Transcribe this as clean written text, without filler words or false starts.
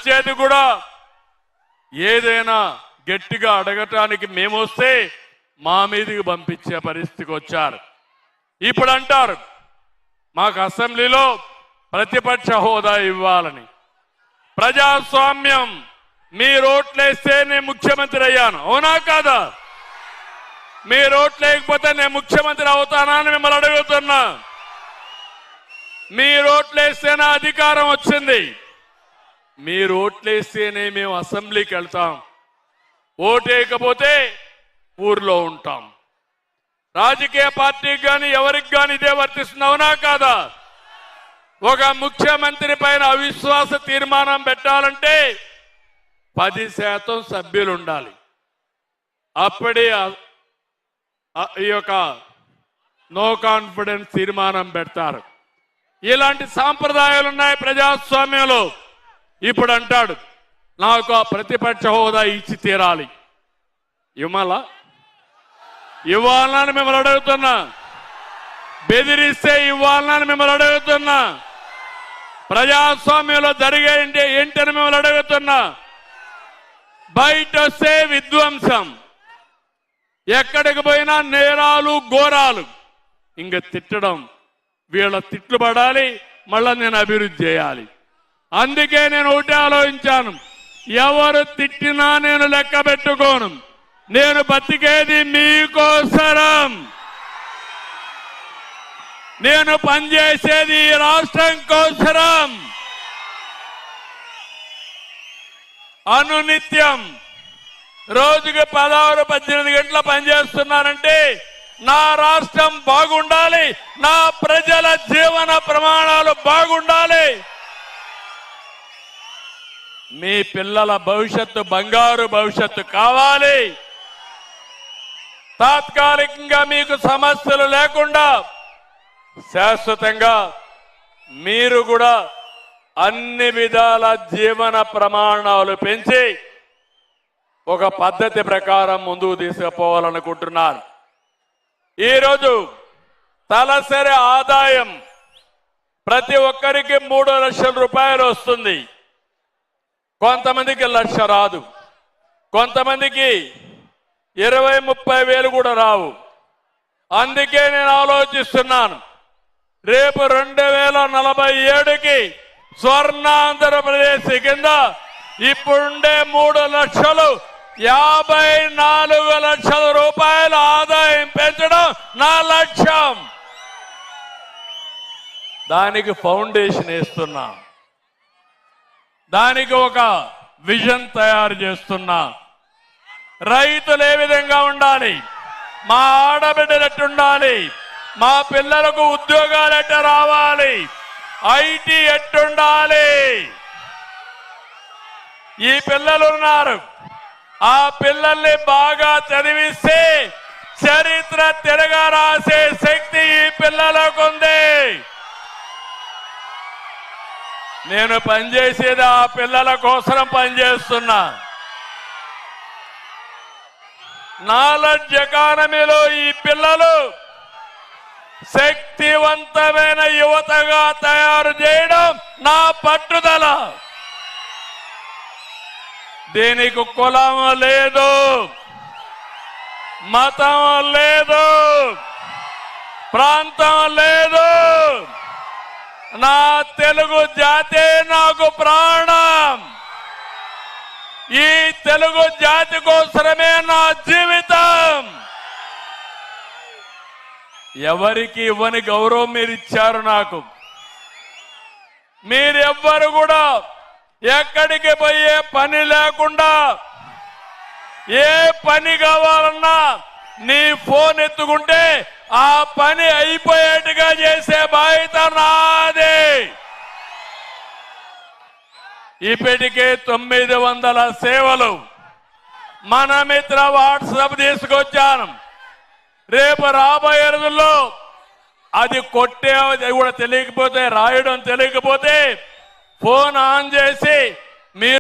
చేతి కూడా ఏదైనా గట్టిగా అడగటానికి మేము వస్తే మా మీదకి పంపించే పరిస్థితికి వచ్చారు. ఇప్పుడు అంటారు మాకు అసెంబ్లీలో ప్రతిపక్ష హోదా ఇవ్వాలని. ప్రజాస్వామ్యం, మీరు ఓట్లేస్తే నేను ముఖ్యమంత్రి అయ్యాను, అవునా కాదా? మీరు ఓట్లేకపోతే నేను ముఖ్యమంత్రి అవుతానా అని మిమ్మల్ని అడుగుతున్నా. మీరు ఓట్లేస్తేనే అధికారం వచ్చింది. మీరు ఓట్లేస్తేనే మేము అసెంబ్లీకి వెళ్తాం, ఓటేయకపోతే ఊర్లో ఉంటాం. రాజకీయ పార్టీకి కానీ ఎవరికి కానీ ఇదే వర్తిస్తుంది, అవునా కాదా? ఒక ముఖ్యమంత్రి పైన అవిశ్వాస తీర్మానం పెట్టాలంటే 10% సభ్యులు ఉండాలి. అప్పుడే ఈ యొక్క నో కాన్ఫిడెన్స్ తీర్మానం పెడతారు. ఇలాంటి సాంప్రదాయాలు ఉన్నాయి ప్రజాస్వామ్యంలో. ఇప్పుడు అంటాడు నాకు ఆ ప్రతిపక్ష హోదా ఇచ్చి తీరాలి. ఇవ్వాలని మిమ్మల్ని అడుగుతున్నా. బెదిరిస్తే ఇవ్వాలని మిమ్మల్ని అడుగుతున్నా. ప్రజాస్వామ్యంలో జరిగే ఏంటని మిమ్మల్ని అడుగుతున్నా. బయట వస్తే విధ్వంసం, ఎక్కడికి పోయినా నేరాలు ఘోరాలు. ఇంక తిట్టడం, వీళ్ళ తిట్లు పడాలి, మళ్ళా నేను అభివృద్ధి చేయాలి. అందుకే నేను ఒకటే ఆలోచించాను, ఎవరు తిట్టినా నేను లెక్క పెట్టుకోను. నేను బతికేది మీకోసరం, నేను పనిచేసేది ఈ రాష్ట్రం కోసరం. అనునిత్యం రోజుకి 16-18 గంటల పనిచేస్తున్నానంటే నా రాష్ట్రం బాగుండాలి, నా ప్రజల జీవన ప్రమాణాలు బాగుండాలి, మీ పిల్లల భవిష్యత్తు బంగారు భవిష్యత్తు కావాలి. తాత్కాలికంగా మీకు సమస్యలు లేకుండా శాశ్వతంగా మీరు కూడా అన్ని విధాల జీవన ప్రమాణాలు పెంచి ఒక పద్ధతి ప్రకారం ముందుకు తీసుకుపోవాలనుకుంటున్నారు. ఈరోజు తలసరి ఆదాయం ప్రతి ఒక్కరికి 3 లక్షల రూపాయలు వస్తుంది. కొంతమందికి 1 లక్ష రాదు, కొంతమందికి 20-30 వేలు కూడా రావు. అందుకే నేను ఆలోచిస్తున్నాను, రేపు 2047కి స్వర్ణాంధ్రప్రదేశ్ కింద ఇప్పుడుండే 3 లక్షలు 54 లక్షల రూపాయల ఆదాయం పెంచడం నా లక్ష్యం. దానికి ఫౌండేషన్ వేస్తున్నా, దానికి ఒక విజన్ తయారు చేస్తున్నా. రైతులు ఏ విధంగా ఉండాలి, మా ఆడబిడ్డలు ఎట్టుండాలి, మా పిల్లలకు ఉద్యోగాలు ఎట్ట రావాలి, ఐటీ ఎట్టుండాలి. ఈ పిల్లలు ఉన్నారు, ఆ పిల్లల్ని బాగా చదివిస్తే చరిత్ర తిరగా రాసే శక్తి ఈ పిల్లలకు ఉంది. నేను పనిచేసేది ఆ పిల్లల కోసం పనిచేస్తున్నా. నాలెడ్జ్ ఎకానమీలో ఈ పిల్లలు శక్తివంతమైన యువతగా తయారు చేయడం నా పట్టుదల. దీనికి కులం లేదు, మతం లేదు, ప్రాంతం లేదు. నా తెలుగు జాతే నాకు ప్రాణం. ఈ తెలుగు జాతి కోసమే నా జీవితం. ఎవరికి ఇవ్వని గౌరవం మీరు ఇచ్చారు నాకు. మీరెవ్వరు కూడా ఎక్కడికి పోయే పని లేకుండా ఏ పని కావాలన్నా నీ ఫోన్ ఎత్తుకుంటే ఆ పని అయిపోయేట్టుగా చేసే బాధ్యత నాదే. ఇప్పటికే 900 సేవలు మన మిత్ర వాట్సాప్ తీసుకొచ్చాను. రేపు రాబోయే రోజుల్లో అది కొట్టే కూడా తెలియకపోతే, రాయడం తెలియకపోతే ఫోన్ ఆన్ చేసి మీరు